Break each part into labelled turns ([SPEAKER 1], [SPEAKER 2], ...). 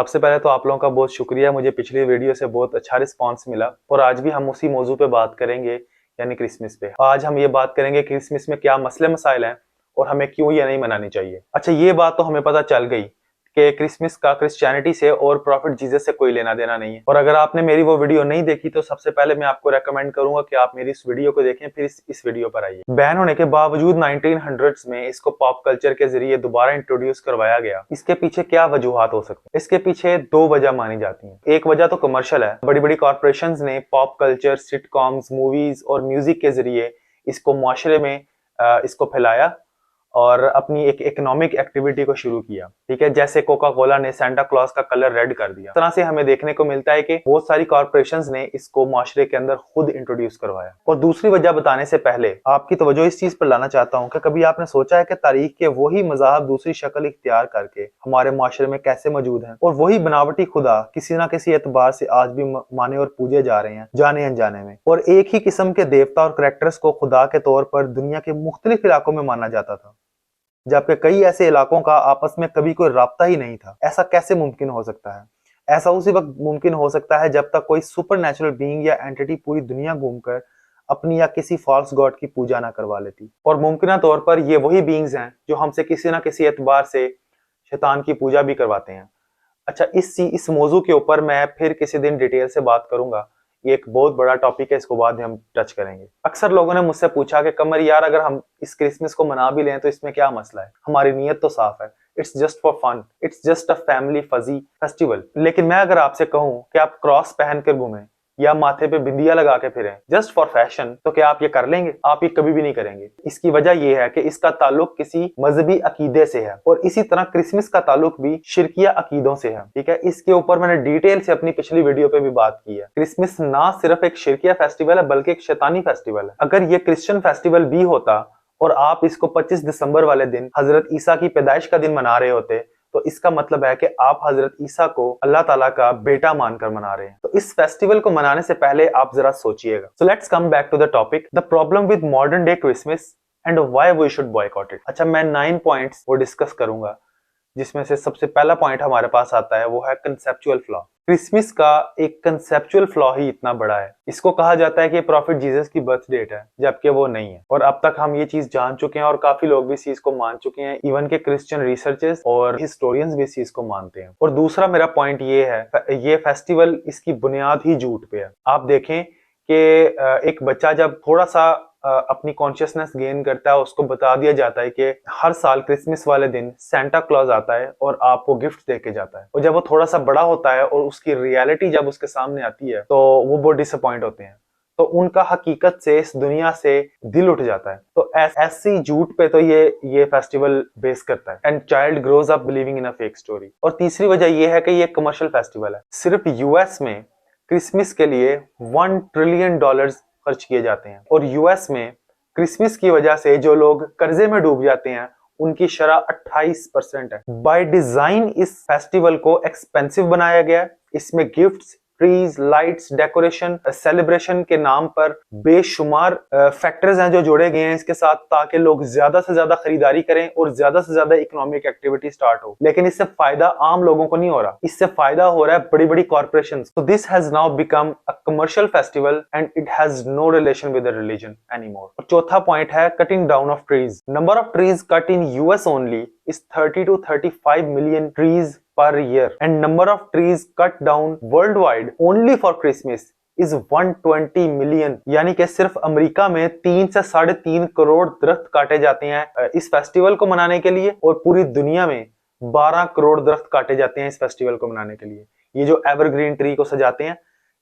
[SPEAKER 1] सबसे पहले तो आप लोगों का बहुत शुक्रिया, मुझे पिछली वीडियो से बहुत अच्छा रिस्पांस मिला और आज भी हम उसी मौजू पे बात करेंगे यानी क्रिसमस पे। आज हम ये बात करेंगे क्रिसमस में क्या मसले मसाइल हैं और हमें क्यों ये नहीं मनानी चाहिए। अच्छा, ये बात तो हमें पता चल गई कि क्रिसमस का क्रिश्चियनिटी से और प्रॉफिट जीसस से कोई लेना देना नहीं है। और अगर आपने मेरी वो वीडियो नहीं देखी तो सबसे पहले मैं आपको रेकमेंड करूंगा कि आप मेरी इस वीडियो को देखें, फिर इस वीडियो पर आइए। बैन होने के बावजूद 1900s में इसको पॉप कल्चर के जरिए दोबारा इंट्रोड्यूस करवाया गया। इसके पीछे क्या वजूहात हो सकते हैं? इसके पीछे दो वजह मानी जाती हैं। एक वजह तो कमर्शियल है। बड़ी बड़ी कॉर्पोरेशंस ने पॉप कल्चर, सिटकॉम्स, मूवीज और म्यूजिक के जरिए इसको मुआशरे में इसको फैलाया और अपनी एक इकोनॉमिक एक्टिविटी को शुरू किया। ठीक है, जैसे कोका कोला ने सेंटा क्लॉज का कलर रेड कर दिया। इस तरह से हमें देखने को मिलता है कि बहुत सारी कॉर्पोरेशंस ने इसको मुआशरे के अंदर खुद इंट्रोड्यूस करवाया। और दूसरी वजह बताने से पहले आपकी तवज्जो इस चीज पर लाना चाहता हूँ कि कभी आपने सोचा है कि तारीख के वही मज़हब दूसरी शक्ल इख्तियार करके हमारे मुआशरे में कैसे मौजूद है और वही बनावटी खुदा किसी ना किसी एतबार से आज भी माने और पूजे जा रहे हैं, जाने अनजाने में। और एक ही किस्म के देवता और करेक्टर्स को खुदा के तौर पर दुनिया के मुख्तलिफ इलाकों में माना जाता था, जबकि कई ऐसे इलाकों का आपस में कभी कोई राब्ता ही नहीं था। ऐसा कैसे मुमकिन हो सकता है? ऐसा उसी वक्त मुमकिन हो सकता है जब तक कोई सुपर नेचुरल बीइंग या एंटिटी पूरी दुनिया घूमकर अपनी या किसी फॉल्स गॉड की पूजा ना करवा लेती। और मुमकिन तौर पर ये वही बीइंग्स हैं जो हमसे किसी ना किसी एतबार से शैतान की पूजा भी करवाते हैं। अच्छा, इस मौजू के ऊपर मैं फिर किसी दिन डिटेल से बात करूंगा। ये एक बहुत बड़ा टॉपिक है, इसको बाद में हम टच करेंगे। अक्सर लोगों ने मुझसे पूछा कि कमर यार, अगर हम इस क्रिसमस को मना भी लें तो इसमें क्या मसला है? हमारी नीयत तो साफ है, it's just for fun, it's just a family fuzzy festival. लेकिन मैं अगर आपसे कहूं कि आप क्रॉस पहन कर घूमें या माथे पे बिंदिया लगा के फिरें जस्ट फॉर फैशन, तो क्या आप ये कर लेंगे? आप ये कभी भी नहीं करेंगे। इसकी वजह यह है कि इसका ताल्लुक किसी मजहबी अकीदे से है और इसी तरह क्रिसमस का ताल्लुक भी शिरकिया अकीदों से है। ठीक है, इसके ऊपर मैंने डिटेल से अपनी पिछली वीडियो पे भी बात की है। क्रिसमस ना सिर्फ एक शिरकिया फेस्टिवल है बल्कि एक शैतानी फेस्टिवल है। अगर ये क्रिश्चियन फेस्टिवल भी होता और आप इसको 25 दिसंबर वाले दिन हजरत ईसा की पैदाइश का दिन मना रहे होते तो इसका मतलब है कि आप हजरत ईसा को अल्लाह ताला का बेटा मानकर मना रहे हैं। तो इस फेस्टिवल को मनाने से पहले आप जरा सोचिएगा। So let's come back to the topic, the problem with modern day Christmas and why we should boycott it. अच्छा, मैं 9 पॉइंट्स वो डिस्कस करूंगा, जिसमें से सबसे पहला पॉइंट हमारे पास आता है, वो है कंसेप्चुअल फ्लॉ। क्रिसमस का एक कंसेप्चुअल फ्लॉ ही इतना बड़ा है। इसको कहा जाता है कि प्रॉफिट जीसस की बर्थ डेट है, जबकि वो नहीं है। और अब तक हम ये चीज जान चुके हैं और काफी लोग भी इस चीज को मान चुके हैं। इवन के क्रिश्चियन रिसर्चर्स और हिस्टोरियंस भी इस चीज को मानते हैं। और दूसरा मेरा पॉइंट ये है, ये फेस्टिवल इसकी बुनियाद ही झूठ पे है। आप देखें कि एक बच्चा जब थोड़ा सा अपनी कॉन्शियसनेस गेन करता है, उसको बता दिया जाता है कि हर साल क्रिसमस वाले दिन सेंटा क्लॉज आता है और आपको गिफ्ट देके जाता है। और जब वो थोड़ा सा बड़ा होता है और उसकी रियलिटी जब उसके सामने आती है तो वो बहुत डिसअपॉइंट होते हैं। तो उनका हकीकत से, इस दुनिया से दिल उठ जाता है। तो ऐसी झूठ पे तो ये फेस्टिवल बेस करता है। And child grows up believing in a fake story. और तीसरी वजह यह है कि ये कमर्शियल फेस्टिवल है। सिर्फ यूएस में क्रिसमस के लिए $1 ट्रिलियन खर्च किए जाते हैं। और यूएस में क्रिसमस की वजह से जो लोग कर्जे में डूब जाते हैं उनकी शरह 28% है। बाय डिजाइन इस फेस्टिवल को एक्सपेंसिव बनाया गया। इसमें gifts, trees, lights, decoration, celebration के नाम पर बेशुमार फैक्टर्स हैं जो जोड़े गए हैं इसके साथ, ताकि लोग ज्यादा से ज्यादा खरीदारी करें और ज्यादा से ज्यादा इकोनॉमिक एक्टिविटी स्टार्ट हो। लेकिन इससे फायदा आम लोगों को नहीं हो रहा, इससे फायदा हो रहा है बड़ी बड़ी कॉर्पोरेशंस। तो this has now become a commercial festival and it has no relation with the religion anymore. और चौथा पॉइंट है cutting down of trees. Number of trees cut in US only is 30 to 35 million trees per year and number of trees cut down worldwide only for Christmas is 120 million। यानी कि सिर्फ America में 3 से 3.5 करोड़ दरख्त काटे जाते हैं इस फेस्टिवल को मनाने के लिए, और पूरी दुनिया में 12 करोड़ दरख्त काटे जाते हैं इस फेस्टिवल को मनाने के लिए। ये जो एवरग्रीन ट्री को सजाते हैं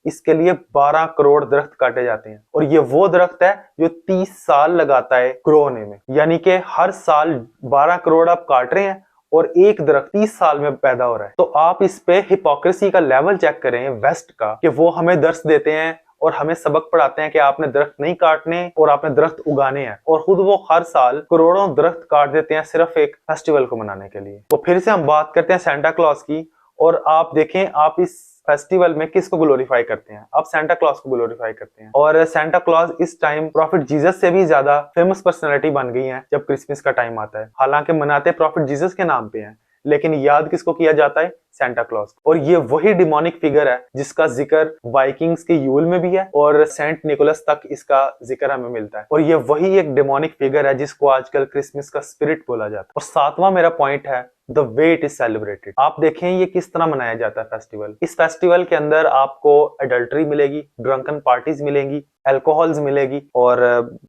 [SPEAKER 1] इसके लिए 12 करोड़ दरख्त काटे जाते हैं। और ये वो दरख्त है जो 30 साल लगाता है ग्रो होने में। यानी कि हर साल 12 करोड़ आप काट रहे हैं और एक दरख्त 30 साल में पैदा हो रहा है। तो आप इस पे हिपोक्रेसी का लेवल चेक करें वेस्ट का, कि वो हमें दर्स देते हैं और हमें सबक पढ़ाते हैं कि आपने दरख्त नहीं काटने और आपने दरख्त उगाने हैं, और खुद वो हर साल करोड़ों दरख्त काट देते हैं सिर्फ एक फेस्टिवल को मनाने के लिए। तो फिर से हम बात करते हैं सेंटा क्लॉज की, और आप देखें आप इस फेस्टिवल में किसको ग्लोरीफाई करते हैं? आप सेंटा क्लॉज को ग्लोरीफाई करते हैं। और सेंटा क्लॉज इस टाइम प्रॉफिट जीसस से भी ज्यादा फेमस पर्सनालिटी बन गई हैं जब क्रिसमस का टाइम आता है। हालांकि मनाते प्रॉफिट जीसस के नाम पे हैं, लेकिन याद किसको किया जाता है? Santa Claus. और ये वही डिमोनिक फिगर है जिसका जिक्र वाइकिंग्स के यूल में भी है और सेंट निकोलस तक इसका जिक्र हमें मिलता है। और ये वही एक डिमोनिक फिगर है जिसको आजकल क्रिसमस का स्पिरिट बोला जाता है। और सातवां मेरा पॉइंट है the way it is celebrated. आप देखें ये किस तरह मनाया जाता है फेस्टिवल। इस फेस्टिवल के अंदर आपको एडल्ट्री मिलेगी, ड्रंकन पार्टीज मिलेंगी, अल्कोहल्स मिलेगी और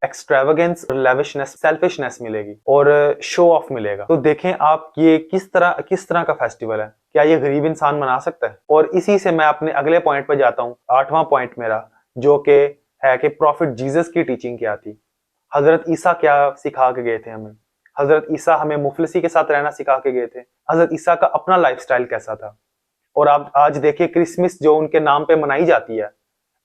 [SPEAKER 1] एक्सट्रावेगेंस, लेविशनेस, सेल्फिशनेस मिलेगी और शो ऑफ मिलेगा। तो देखें आप ये किस तरह का फेस्टिवल है। क्या ये गरीब इंसान मना सकता है? और इसी से मैं अपने अगले पॉइंट पर जाता हूँ, आठवां पॉइंट मेरा, जो कि है कि प्रॉफिट जीसस की टीचिंग क्या थी। हजरत ईसा क्या सिखा के गए थे हमें? हजरत ईसा हमें मुफलिसी के साथ रहना सिखा के गए थे। हजरत ईसा का अपना लाइफस्टाइल कैसा था? और आप आज देखिए क्रिसमस जो उनके नाम पे मनाई जाती है,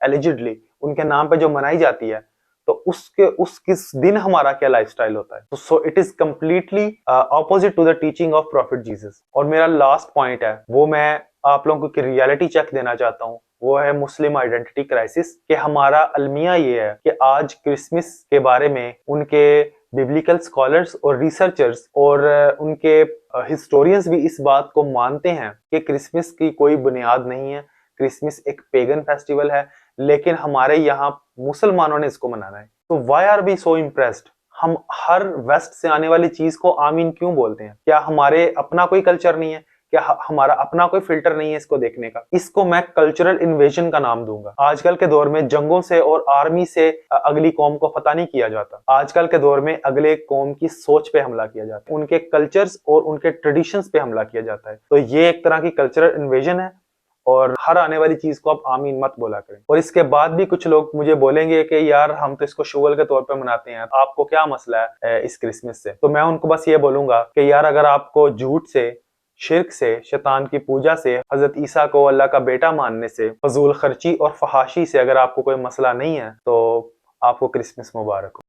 [SPEAKER 1] एलिजिडली उनके नाम पे जो मनाई जाती है, तो उस किस दिन हमारा क्या लाइफस्टाइल होता है? तो so it is completely opposite to the teaching of prophet Jesus. और मेरा लास्ट पॉइंट है, वो मैं आप लोगों को रियलिटी चेक देना चाहता हूँ, वो है मुस्लिम आइडेंटिटी क्राइसिस। कि हमारा अलमिया ये है कि आज क्रिसमस के बारे में उनके बिब्लिकल स्कॉलर्स और रिसर्चर्स और उनके हिस्टोरियंस भी इस बात को मानते हैं कि क्रिसमस की कोई बुनियाद नहीं है, क्रिसमस एक पेगन फेस्टिवल है, लेकिन हमारे यहाँ मुसलमानों ने इसको मनाना है। तो why are we so impressed? हम हर वेस्ट से आने वाली चीज को आमीन क्यों बोलते हैं? क्या हमारे अपना कोई कल्चर नहीं है? क्या हमारा अपना कोई फिल्टर नहीं है इसको देखने का? इसको मैं कल्चरल इन्वेजन का नाम दूंगा। आजकल के दौर में जंगों से और आर्मी से अगली कौम को फतह नहीं किया जाता। आजकल के दौर में अगले कौम की सोच पे हमला किया जाता है, उनके कल्चर्स और उनके ट्रेडिशंस पे हमला किया जाता है। तो ये एक तरह की कल्चरल इन्वेजन है और हर आने वाली चीज को आप आमीन मत बोला करें। और इसके बाद भी कुछ लोग मुझे बोलेंगे कि यार हम तो इसको शुगल के तौर पे मनाते हैं, आपको क्या मसला है इस क्रिसमस से? तो मैं उनको बस ये बोलूंगा कि यार अगर आपको झूठ से, शिर्क से, शैतान की पूजा से, हजरत ईसा को अल्लाह का बेटा मानने से, फजूल खर्ची और फहाशी से अगर आपको कोई मसला नहीं है, तो आपको क्रिसमस मुबारक हो।